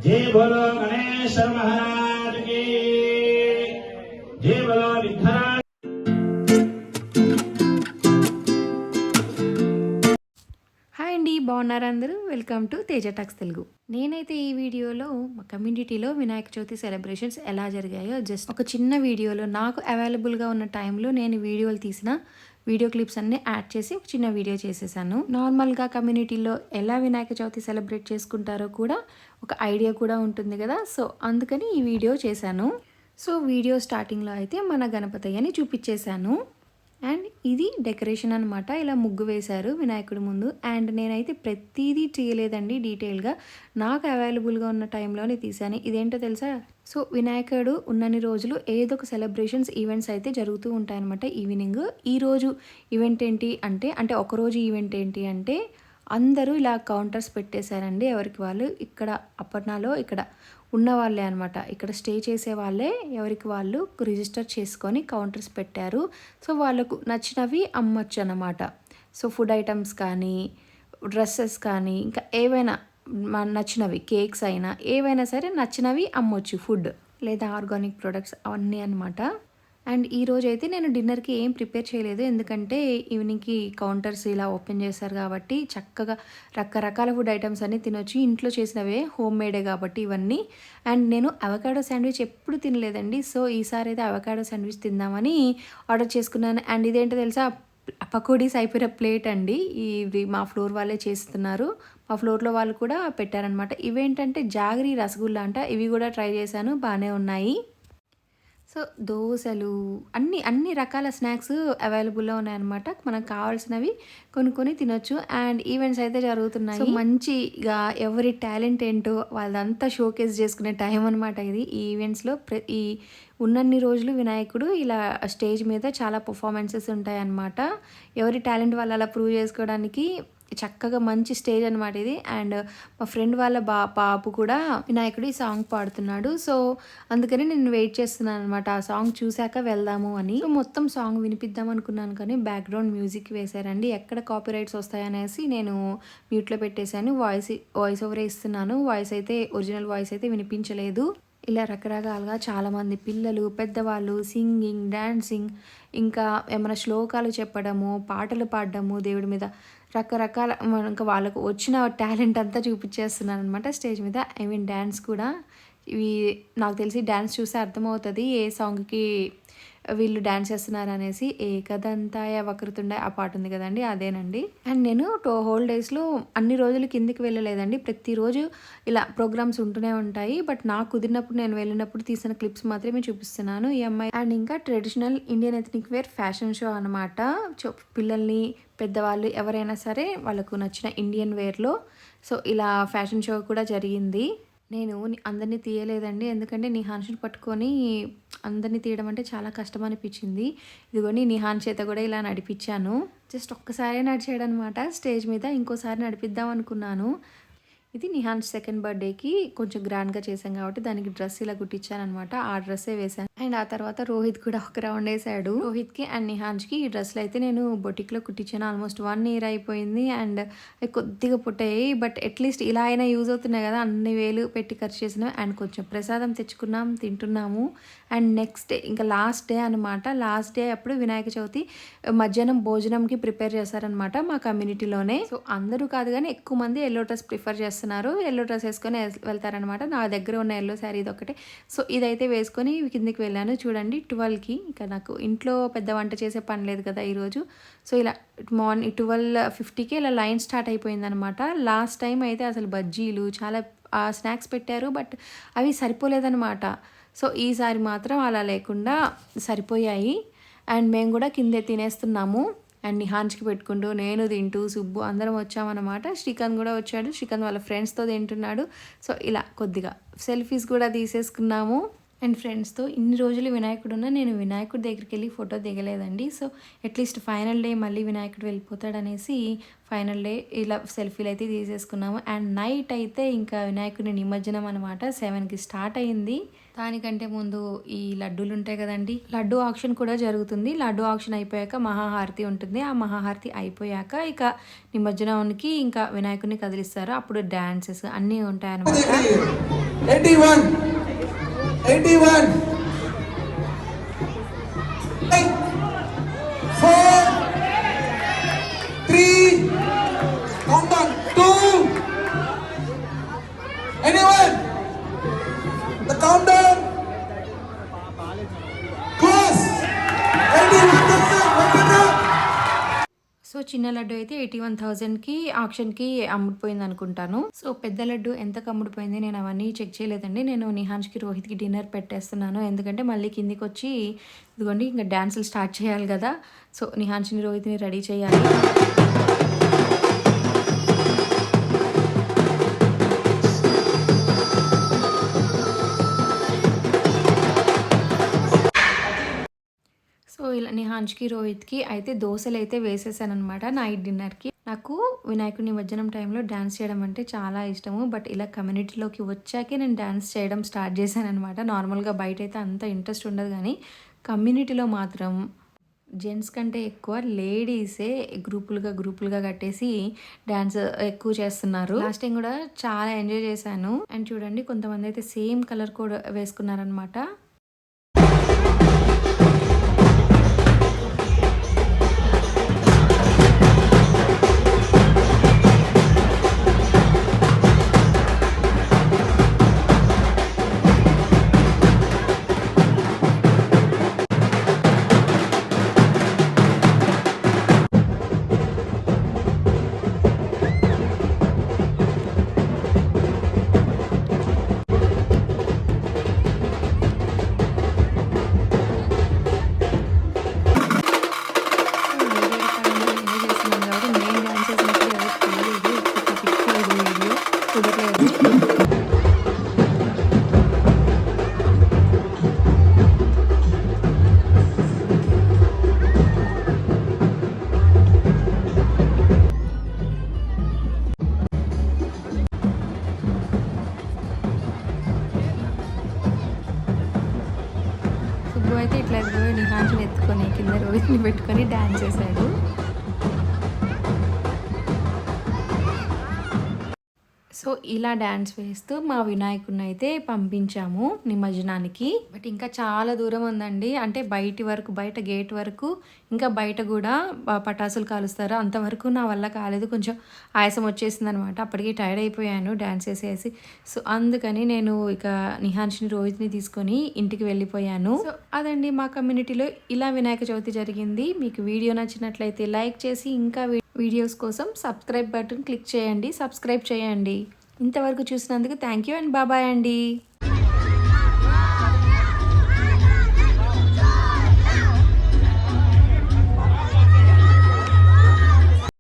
जय बोलो गणेश महाराज की जय बोलो विघ्नराज। హాయ్ అండి, బాగున్నారా అందరూ? Welcome to Teja talks Telugu. నేనైతే ఈ వీడియోలో మా కమ్యూనిటీలో వినాయక చవితి సెలబ్రేషన్స్ ఎలా జరిగాయో జస్ట్ ఒక చిన్న వీడియోలో నాకు అవైలబుల్గా ఉన్న టైంలో నేను వీడియోలు తీసిన వీడియో క్లిప్స్ అన్నీ యాడ్ చేసి ఒక చిన్న వీడియో చేసేసాను. నార్మల్గా కమ్యూనిటీలో ఎలా వినాయక చవితి సెలబ్రేట్ చేసుకుంటారో కూడా ఒక ఐడియా కూడా ఉంటుంది కదా, సో అందుకని ఈ వీడియో చేశాను. సో వీడియో స్టార్టింగ్లో అయితే మన గణపతయ్యని చూపించేశాను. అండ్ ఇది డెకరేషన్ అనమాట. ఇలా ముగ్గు వేశారు వినాయకుడి ముందు. అండ్ నేనైతే ప్రతిదీ చేయలేదండి డీటెయిల్గా, నాకు అవైలబుల్గా ఉన్న టైంలోనే తీశాను. ఇదేంటో తెలుసా? సో వినాయకుడు ఉన్నన్ని రోజులు ఏదో ఒక సెలబ్రేషన్స్ ఈవెంట్స్ అయితే జరుగుతూ ఉంటాయన్నమాట. ఈవినింగ్ ఈరోజు ఈవెంట్ ఏంటి అంటే ఒకరోజు ఈవెంట్ ఏంటి అంటే అందరూ ఇలా కౌంటర్స్ పెట్టేశారండి ఎవరికి వాళ్ళు. ఇక్కడ అప్పట్నాలో ఇక్కడ ఉన్న వాళ్ళే అనమాట, ఇక్కడ స్టే చేసే వాళ్ళే ఎవరికి వాళ్ళు రిజిస్టర్ చేసుకొని కౌంటర్స్ పెట్టారు. సో వాళ్ళకు నచ్చినవి అమ్మొచ్చు అన్నమాట. సో ఫుడ్ ఐటమ్స్ కానీ డ్రెస్సెస్ కానీ ఇంకా ఏవైనా నచ్చినవి, కేక్స్ అయినా ఏవైనా సరే నచ్చినవి అమ్మొచ్చు, ఫుడ్ లేదా ఆర్గానిక్ ప్రొడక్ట్స్ అవన్నీ అనమాట. అండ్ ఈరోజు అయితే నేను డిన్నర్కి ఏం ప్రిపేర్ చేయలేదు, ఎందుకంటే ఈవినింగ్కి కౌంటర్స్ ఇలా ఓపెన్ చేస్తారు కాబట్టి చక్కగా రకరకాల ఫుడ్ ఐటమ్స్ అన్నీ తినొచ్చు. ఇంట్లో చేసినవే, హోమ్ మేడే కాబట్టి ఇవన్నీ. అండ్ నేను అవకాడో శాండ్విచ్ ఎప్పుడు తినలేదండి, సో ఈసారి అయితే అవకాడో శాండ్విచ్ తిందామని ఆర్డర్ చేసుకున్నాను. అండ్ ఇదేంటో తెలుసా? పకోడీస్ అయిపోయిన ప్లేట్ అండి. ఇవి మా ఫ్లోర్ వాళ్ళే చేస్తున్నారు, మా ఫ్లోర్లో వాళ్ళు కూడా పెట్టారనమాట. ఇవేంటంటే జాగరీ రసగుల్లా అంట, ఇవి కూడా ట్రై చేశాను, బాగానే ఉన్నాయి. సో దోశలు అన్ని రకాల స్నాక్స్ అవైలబుల్లో ఉన్నాయన్నమాట. మనకు కావాల్సినవి కొనుక్కొని తినొచ్చు. అండ్ ఈవెంట్స్ అయితే జరుగుతున్నాయి. సో మంచిగా ఎవరి టాలెంట్ ఏంటో వాళ్ళంతా షోకేస్ చేసుకునే టైం అనమాట ఇది. ఈ ఈవెంట్స్లో ఈ ఉన్నన్ని రోజులు వినాయకుడు ఇలా స్టేజ్ మీద చాలా పర్ఫార్మెన్సెస్ ఉంటాయన్నమాట. ఎవరి టాలెంట్ వాళ్ళు అలా ప్రూవ్ చేసుకోవడానికి చక్కగా మంచి స్టేజ్ అనమాట ఇది. అండ్ మా ఫ్రెండ్ వాళ్ళ పాపు కూడా వినాయకుడు ఈ సాంగ్ పాడుతున్నాడు. సో అందుకని నేను వెయిట్ చేస్తున్నాను అనమాట, ఆ సాంగ్ చూశాక వెళ్దాము అని. సో మొత్తం సాంగ్ వినిపిద్దాం అనుకున్నాను కానీ బ్యాక్గ్రౌండ్ మ్యూజిక్ వేశారండి, ఎక్కడ కాపీరైట్స్ వస్తాయనేసి నేను మ్యూట్లో పెట్టేశాను. వాయిస్ ఓవర్ ఇస్తున్నాను, ఒరిజినల్ వాయిస్ అయితే వినిపించలేదు. ఇలా రకరకాలుగా చాలామంది పిల్లలు, పెద్దవాళ్ళు సింగింగ్, డాన్సింగ్, ఇంకా ఏమైనా శ్లోకాలు చెప్పడము, పాటలు పాడడము దేవుడి మీద, రకరకాల ఇంకా వాళ్ళకు వచ్చిన టాలెంట్ అంతా చూపించేస్తున్నాను అనమాట స్టేజ్ మీద. డ్యాన్స్ కూడా, ఇవి నాకు తెలిసి డ్యాన్స్ చూస్తే అర్థమవుతుంది ఏ సాంగ్కి వీళ్ళు డ్యాన్స్ చేస్తున్నారు అనేసి. ఏకదంతాయ వక్రతుండాయ ఆ పాట ఉంది కదండి, అదేనండి. అండ్ నేను హోల్ డేస్లో అన్ని రోజులు కిందికి వెళ్ళలేదండి, ప్రతిరోజు ఇలా ప్రోగ్రామ్స్ ఉంటూనే ఉంటాయి. బట్ నాకు కుదిరినప్పుడు నేను వెళ్ళినప్పుడు తీసిన క్లిప్స్ మాత్రమే చూపిస్తున్నాను ఈ అమ్మాయి. అండ్ ఇంకా traditional Indian ethnic wear fashion show అనమాట. పిల్లల్ని, పెద్దవాళ్ళు ఎవరైనా సరే వాళ్ళకు నచ్చిన ఇండియన్ వేర్లో సో ఇలా ఫ్యాషన్ షో కూడా జరిగింది. నేను అందరినీ తీయలేదండి, ఎందుకంటే నిహాన్షుని పట్టుకొని అందరినీ తీయడం అంటే చాలా కష్టం అనిపించింది. ఇదిగోని నిహాన్ చేత కూడా ఇలా నడిపించాను. జస్ట్ ఒక్కసారే నడిచాడు అనమాట స్టేజ్ మీద, ఇంకోసారి నడిపిద్దాం అనుకున్నాను. ఇది నిహాన్ సెకండ్ బర్త్డేకి కొంచెం గ్రాండ్గా చేశాం కాబట్టి దానికి డ్రెస్ ఇలా కుట్టించాను అనమాట, ఆ డ్రెస్సే వేశాను. అండ్ ఆ తర్వాత రోహిత్ కూడా ఒక రౌండ్ వేసాడు. రోహిత్కి అండ్ నిహాన్కి ఈ డ్రెస్లు అయితే నేను బొటిక్లో కుట్టించాను. ఆల్మోస్ట్ 1 ఇయర్ అయిపోయింది. అండ్ అవి కొద్దిగా పుట్టాయి, బట్ అట్లీస్ట్ ఇలా అయినా యూజ్ అవుతున్నాయి కదా, అన్ని వేలు పెట్టి ఖర్చు చేసినాం. అండ్ కొంచెం ప్రసాదం తెచ్చుకున్నాం, తింటున్నాము. అండ్ నెక్స్ట్ డే ఇంకా లాస్ట్ డే అనమాట. లాస్ట్ డే అప్పుడు వినాయక చవితి మధ్యాహ్నం భోజనంకి ప్రిపేర్ చేశారనమాట మా కమ్యూనిటీలోనే. సో అందరూ కాదు కానీ ఎక్కువ మంది ఎల్లో డ్రెస్ ప్రిఫర్ చేస్తున్నారు, ఎల్లో డ్రెస్ వేసుకొని వెళ్తారనమాట. నా దగ్గర ఉన్న ఎల్లో శారీ ఇది ఒకటే. సో ఇదైతే వేసుకొని కిందికి వెళ్ళాను. చూడండి 12కి, ఇంకా నాకు ఇంట్లో పెద్ద వంట చేసే పని లేదు కదా ఈరోజు. సో ఇలా మార్నింగ్ 12:50కి ఇలా లైన్ స్టార్ట్ అయిపోయిందనమాట. లాస్ట్ టైం అయితే అసలు బజ్జీలు చాలా స్నాక్స్ పెట్టారు, బట్ అవి సరిపోలేదనమాట. సో ఈసారి మాత్రం అలా లేకుండా సరిపోయాయి. అండ్ మేము కూడా కిందే తినేస్తున్నాము. అండ్ నిహాన్స్కి పెట్టుకుంటూ నేను తింటూ సుబ్బు అందరం వచ్చామన్నమాట. శ్రీకాంత్ కూడా వచ్చాడు, శ్రీకాంత్ వాళ్ళ ఫ్రెండ్స్తో తింటున్నాడు. సో ఇలా కొద్దిగా సెల్ఫీస్ కూడా తీసేసుకున్నాము. అండ్ ఫ్రెండ్స్తో ఇన్ని రోజులు వినాయకుడు ఉన్నా నేను వినాయకుడి దగ్గరికి వెళ్ళి ఫోటో దిగలేదండి. సో అట్లీస్ట్ ఫైనల్ డే మళ్ళీ వినాయకుడు వెళ్ళిపోతాడనేసి ఫైనల్ డే ఇలా సెల్ఫీలు అయితే తీసేసుకున్నాము. అండ్ నైట్ అయితే ఇంకా వినాయకుడిని నిమజ్జనం అనమాట 7కి స్టార్ట్ అయింది. దానికంటే ముందు ఈ లడ్డూలు ఉంటాయి కదండి, లడ్డూ ఆక్షన్ కూడా జరుగుతుంది. లడ్డూ ఆక్షన్ అయిపోయాక మహాహారతి ఉంటుంది. ఆ మహాహారతి అయిపోయాక ఇక నిమజ్జనానికి ఇంకా వినాయకుడిని కదిలిస్తారు. అప్పుడు డాన్సెస్ అన్నీ ఉంటాయన్నమాట. 81 4 3 countdown 2 anyone the countdown close 81 so చిన్న లడ్డు అయితే 81,000కి ఆక్షన్కి అమ్ముడిపోయింది అనుకుంటాను. సో పెద్ద లడ్డు ఎంతకు అమ్ముడిపోయింది నేను అవన్నీ చెక్ చేయలేదండి. నేను నిహాన్ష్కి రోహిత్కి డిన్నర్ పెట్టేస్తున్నాను. ఎందుకంటే మళ్ళీ కిందికి వచ్చి ఇదిగోండి ఇంకా డ్యాన్సులు స్టార్ట్ చేయాలి కదా. సో నిహాన్ష్ని రోహిత్ని రెడీ చేయాలి. సో ఇలా నిహాన్ష్కి రోహిత్కి అయితే దోశలు అయితే వేసేసాను అనమాట నైట్ డిన్నర్కి. నాకు వినాయకుడి నిమజ్జనం టైంలో డ్యాన్స్ చేయడం అంటే చాలా ఇష్టము. బట్ ఇలా కమ్యూనిటీలోకి వచ్చాకే నేను డ్యాన్స్ చేయడం స్టార్ట్ చేశాను అనమాట. నార్మల్గా బయట అయితే అంత ఇంట్రెస్ట్ ఉండదు, కానీ కమ్యూనిటీలో మాత్రం జెంట్స్ కంటే ఎక్కువ లేడీసే గ్రూపులుగా కట్టేసి డ్యాన్స్ ఎక్కువ చేస్తున్నారు. లాస్ట్ టైం కూడా చాలా ఎంజాయ్ చేశాను. అండ్ చూడండి కొంతమంది అయితే సేమ్ కలర్ కోడ్ వేసుకున్నారనమాట. అయితే ఇట్లా నిహాన్స్ని ఎత్తుకొని కింద రోహిత్ని పెట్టుకొని డ్యాన్స్ చేశాడు. సో ఇలా డ్యాన్స్ వేస్తూ మా వినాయకుడిని అయితే పంపించాము నిమజ్జనానికి. బట్ ఇంకా చాలా దూరం ఉందండి. అంటే బయట గేట్ వరకు ఇంకా బయట కూడా పటాసులు కాలుస్తారు. అంతవరకు నా వల్ల కాలేదు, కొంచెం ఆయాసం వచ్చేసింది అనమాట. అప్పటికి టైర్డ్ అయిపోయాను డ్యాన్స్ వేసేసి. సో అందుకని నేను ఇక నిహాన్ష్ని రోహిత్ని తీసుకొని ఇంటికి వెళ్ళిపోయాను. సో అదండి మా కమ్యూనిటీలో ఇలా వినాయక చవితి జరిగింది. మీకు వీడియో నచ్చినట్లయితే లైక్ చేసి ఇంకా వీడియోస్ కోసం సబ్స్క్రైబ్ బటన్ క్లిక్ చేయండి, సబ్స్క్రైబ్ చేయండి. ఇంతవరకు చూసినందుకు థ్యాంక్ యూ అండ్ బాబాయ్ అండి.